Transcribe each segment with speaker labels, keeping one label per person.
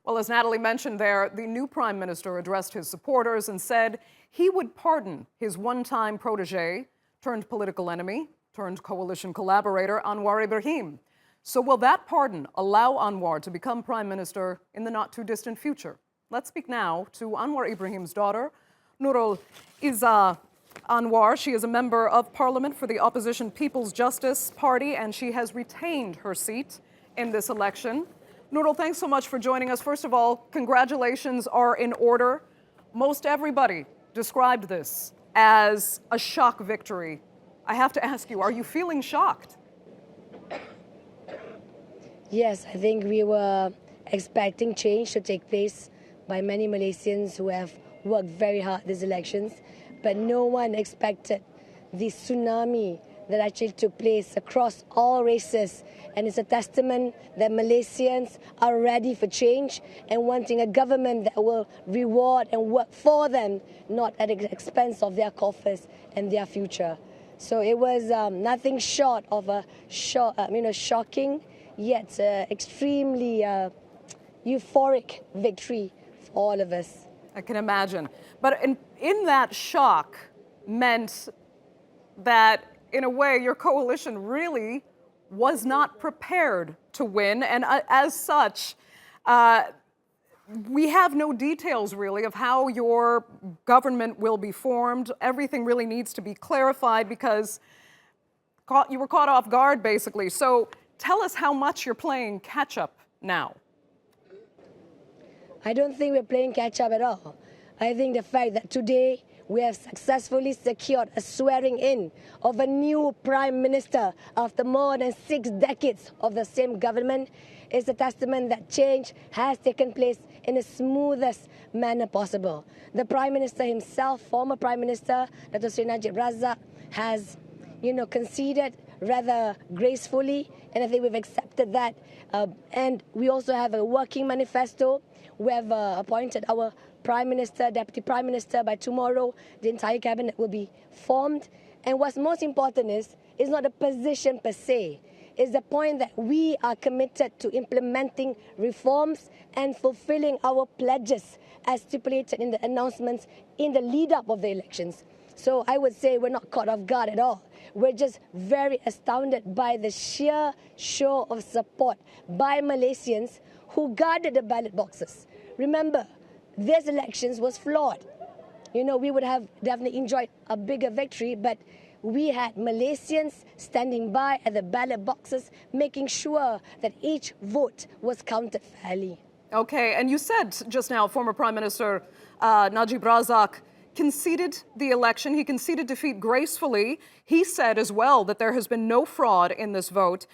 Speaker 1: Well, as Natalie mentioned there, the new prime minister addressed his supporters and said he would pardon his one-time protege, turned political enemy, turned coalition collaborator, Anwar Ibrahim. So will that pardon allow Anwar to become prime minister in the not-too-distant future? Let's speak now to Anwar Ibrahim's daughter, Nurul Izzah Anwar. She is a member of parliament for the opposition People's Justice Party, and she has retained her seat in this election. Nurul, thanks so much for joining us. First of all, congratulations are in order. Most everybody described this as a shock victory. I have to ask you, are you feeling shocked?
Speaker 2: Yes, I think we were expecting change to take place by many Malaysians who have worked very hard these elections, but no one expected the tsunami that actually took place across all races. And it's a testament that Malaysians are ready for change and wanting a government that will reward and work for them, not at the expense of their coffers and their future. So it was nothing short of a shocking yet extremely euphoric victory for all of us.
Speaker 1: I can imagine. But in that shock meant that, in a way, your coalition really was not prepared to win. And as such, we have no details, really, of how your government will be formed. Everything really needs to be clarified because you were caught off guard, basically. So tell us how much you're playing catch-up now.
Speaker 2: I don't think we're playing catch-up at all. I think the fact that today we have successfully secured a swearing-in of a new prime minister after more than 6 decades of the same government is a testament that change has taken place in the smoothest manner possible. The prime minister himself, former prime minister, Dr. Najib has, conceded rather gracefully, and I think we've accepted that. And we also have a working manifesto. We have appointed our Prime Minister, Deputy Prime Minister. By tomorrow, the entire cabinet will be formed. And what's most important is not the position per se. It's the point that we are committed to implementing reforms and fulfilling our pledges as stipulated in the announcements in the lead-up of the elections. So I would say we're not caught off guard at all. We're just very astounded by the sheer show of support by Malaysians who guarded the ballot boxes. Remember, this elections was flawed. We would have definitely enjoyed a bigger victory, but we had Malaysians standing by at the ballot boxes, making sure that each vote was counted fairly.
Speaker 1: Okay, and you said just now former Prime Minister Najib conceded the election. He conceded defeat gracefully. He said as well that there has been no fraud in this vote.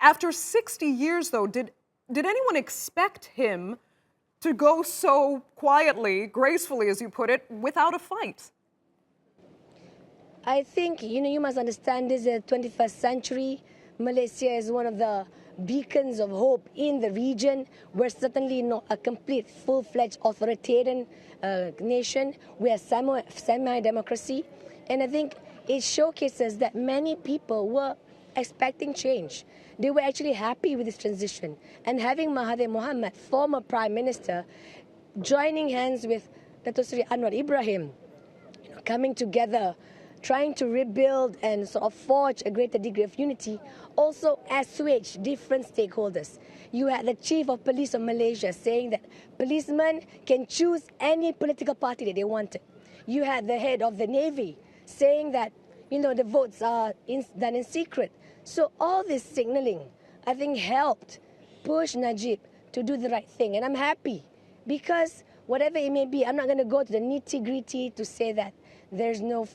Speaker 1: After 60 years, though, did anyone expect him to go so quietly, gracefully, as you put it, without a fight?
Speaker 2: I think, you must understand this is the 21st century. Malaysia is one of the beacons of hope in the region. We're certainly not a complete, full-fledged authoritarian nation. We are semi-democracy. And I think it showcases that many people were expecting change. They were actually happy with this transition. And having Mahathir Mohamed, former Prime Minister, joining hands with Dr. Anwar Ibrahim, coming together, trying to rebuild and sort of forge a greater degree of unity, also assuage different stakeholders. You had the Chief of Police of Malaysia saying that policemen can choose any political party that they wanted. You had the head of the Navy saying that, the votes are done in secret. So all this signaling, I think, helped push Najib to do the right thing. And I'm happy because whatever it may be, I'm not going to go to the nitty-gritty to say that there's no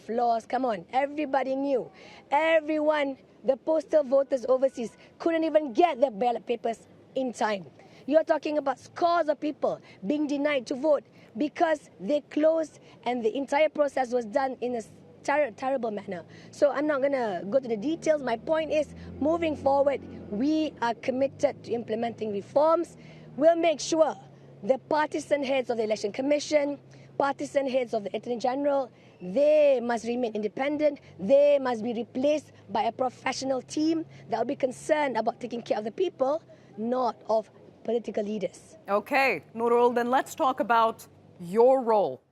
Speaker 2: flaws. Come on, everybody knew. Everyone, the postal voters overseas, couldn't even get their ballot papers in time. You're talking about scores of people being denied to vote because they closed and the entire process was done in a terrible manner. So I'm not going to go to the details. My point is, moving forward, we are committed to implementing reforms. We'll make sure the partisan heads of the Election Commission, partisan heads of the Attorney General, they must remain independent. They must be replaced by a professional team that will be concerned about taking care of the people, not of political leaders.
Speaker 1: Okay, Nurul, then let's talk about your role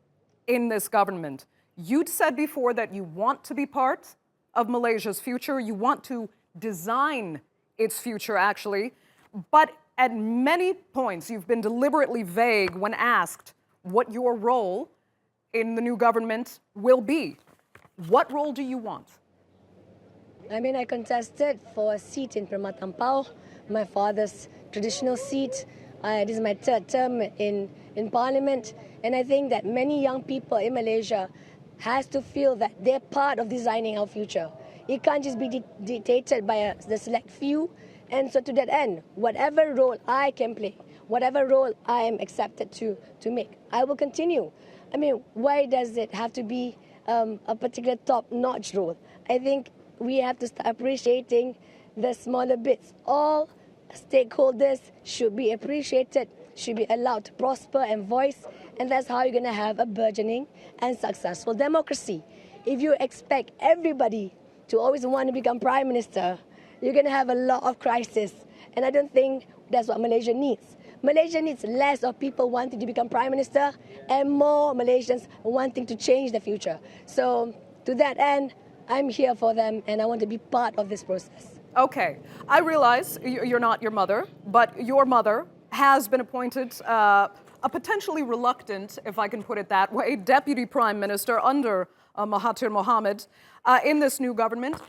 Speaker 1: in this government. You'd said before that you want to be part of Malaysia's future. You want to design its future, actually. But at many points, you've been deliberately vague when asked what your role in the new government will be. What role do you want?
Speaker 2: I mean, I contested for a seat in Permatampau, my father's traditional seat. This is my third term in Parliament. And I think that many young people in Malaysia has to feel that they're part of designing our future. It can't just be dictated by the select few. And so to that end, whatever role I can play, whatever role I am accepted to make, I will continue. I mean, why does it have to be a particular top-notch role? I think we have to start appreciating the smaller bits. All stakeholders should be appreciated, should be allowed to prosper and voice, and that's how you're going to have a burgeoning and successful democracy. If you expect everybody to always want to become prime minister, you're going to have a lot of crisis, and I don't think that's what Malaysia needs. Malaysia needs less of people wanting to become prime minister and more Malaysians wanting to change the future. So to that end, I'm here for them, and I want to be part of this process.
Speaker 1: Okay, I realize you're not your mother, but your mother has been appointed a potentially reluctant, if I can put it that way, deputy prime minister under Mahathir Mohamed in this new government.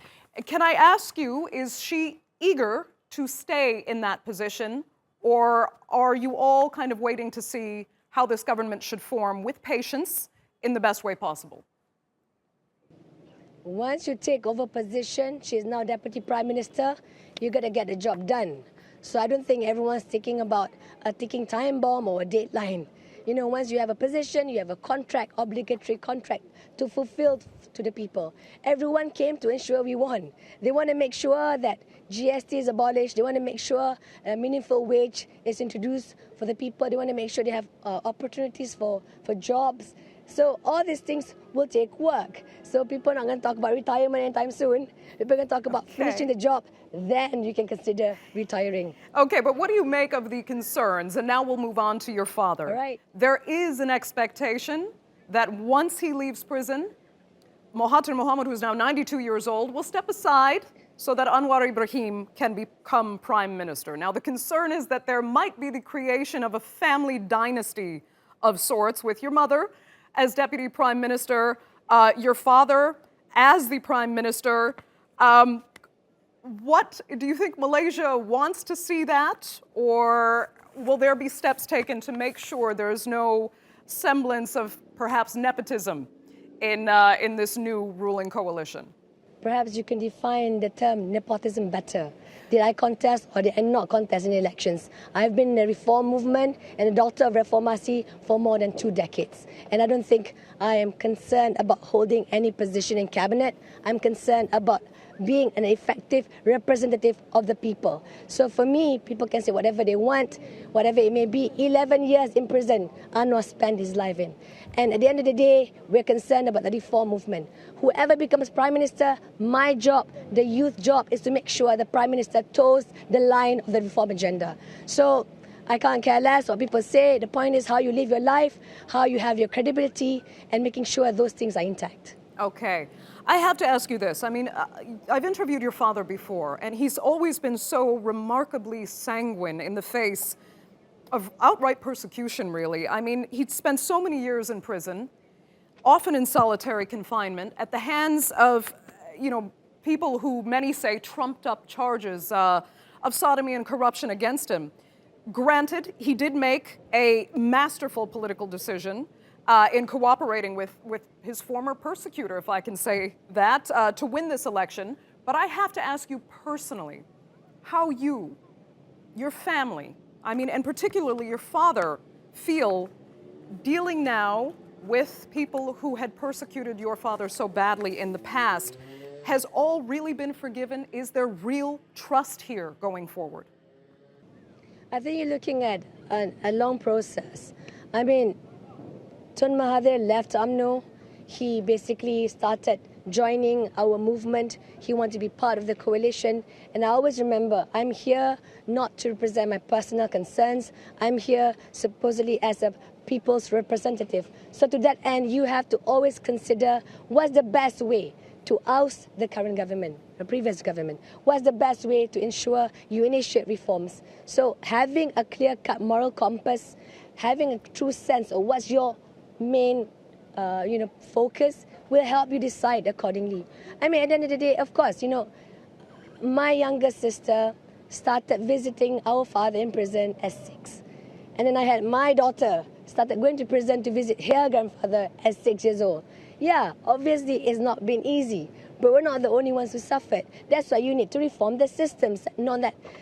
Speaker 1: Can I ask you, is she eager to stay in that position, or are you all kind of waiting to see how this government should form with patience in the best way possible?
Speaker 2: Once you take over position, she's now deputy prime minister, you got to get the job done. So I don't think everyone's thinking about a ticking time bomb or a deadline. You know, once you have a position, you have a contract, obligatory contract to fulfill to the people. Everyone came to ensure we won. They want to make sure that GST is abolished. They want to make sure a meaningful wage is introduced for the people. They want to make sure they have opportunities for jobs. So all these things will take work. So people are not going to talk about retirement anytime soon. People are going to talk about finishing the job. Then you can consider retiring.
Speaker 1: Okay, but what do you make of the concerns? And now we'll move on to your father.
Speaker 2: All right.
Speaker 1: There is an expectation that once he leaves prison, Mahathir Mohamed, who's now 92 years old, will step aside so that Anwar Ibrahim can become prime minister. Now, the concern is that there might be the creation of a family dynasty of sorts with your mother as deputy prime minister, your father as the prime minister. What do you think Malaysia wants to see that, or will there be steps taken to make sure there's no semblance of perhaps nepotism in this new ruling coalition?
Speaker 2: Perhaps you can define the term nepotism better. Did I contest or did I not contest in elections? I've been in the reform movement and a daughter of reformasi for more than 2 decades. And I don't think I am concerned about holding any position in cabinet. I'm concerned about being an effective representative of the people. So for me, people can say whatever they want, whatever it may be. 11 years in prison, Anwar spent his life in. And at the end of the day, we're concerned about the reform movement. Whoever becomes prime minister, my job, the youth job, is to make sure the prime minister toes the line of the reform agenda. So I can't care less what people say. The point is how you live your life, how you have your credibility, and making sure those things are intact.
Speaker 1: Okay. I have to ask you this. I mean, I've interviewed your father before, and he's always been so remarkably sanguine in the face of outright persecution, really. I mean, he'd spent so many years in prison, often in solitary confinement, at the hands of, people who many say trumped up charges of sodomy and corruption against him. Granted, he did make a masterful political decision in cooperating with his former persecutor, if I can say that, to win this election. But I have to ask you personally, how you, your family, and particularly your father, feel dealing now with people who had persecuted your father so badly in the past. Has all really been forgiven? Is there real trust here going forward?
Speaker 2: I think you're looking at a long process. Tun Mahathir left UMNO. He basically started joining our movement. He wanted to be part of the coalition. And I always remember, I'm here not to represent my personal concerns. I'm here supposedly as a people's representative. So to that end, you have to always consider what's the best way to oust the current government, the previous government. What's the best way to ensure you initiate reforms? So having a clear-cut moral compass, having a true sense of what's your main focus will help you decide accordingly. I mean, at the end of the day, of course, my younger sister started visiting our father in prison at 6. And then I had my daughter started going to prison to visit her grandfather at 6 years old. Yeah, obviously it's not been easy, but we're not the only ones who suffered. That's why you need to reform the systems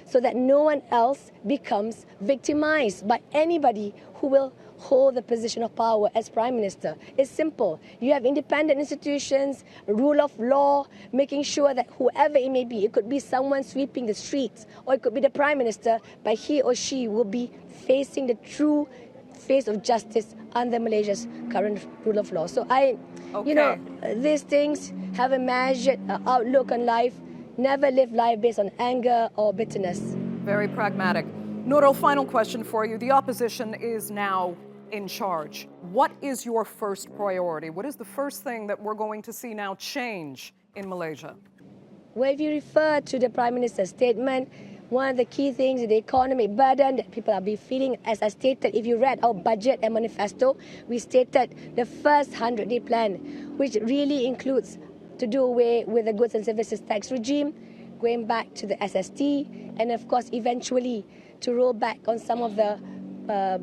Speaker 2: so that no one else becomes victimized by anybody who will hold the position of power as Prime Minister. It's simple. You have independent institutions, rule of law, making sure that whoever it may be, it could be someone sweeping the streets, or it could be the Prime Minister, but he or she will be facing the true face of justice under Malaysia's current rule of law. So these things have a measured outlook on life. Never live life based on anger or bitterness.
Speaker 1: Very pragmatic. Nurul, final question for you. The opposition is now in charge. What is your first priority? What is the first thing that we're going to see now change in Malaysia?
Speaker 2: Well, if you refer to the Prime Minister's statement, one of the key things is the economic burden that people are feeling. As I stated, if you read our budget and manifesto, we stated the first 100-day plan, which really includes to do away with the goods and services tax regime, going back to the SST, and of course, eventually to roll back on some of the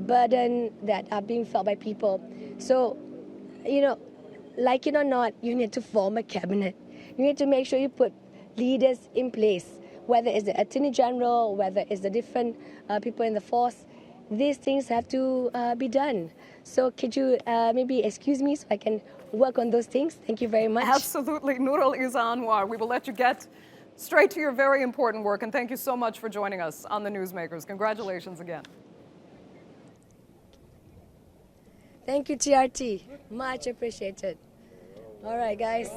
Speaker 2: burden that are being felt by people. So, like it or not, you need to form a cabinet. You need to make sure you put leaders in place, whether it's the Attorney General, whether it's the different people in the force. These things have to be done. So could you maybe excuse me so I can work on those things? Thank you very much.
Speaker 1: Absolutely. Nurul Izzah Anwar, we will let you get straight to your very important work, and thank you so much for joining us on The Newsmakers. Congratulations again.
Speaker 2: Thank you, TRT. Much appreciated. All right, guys.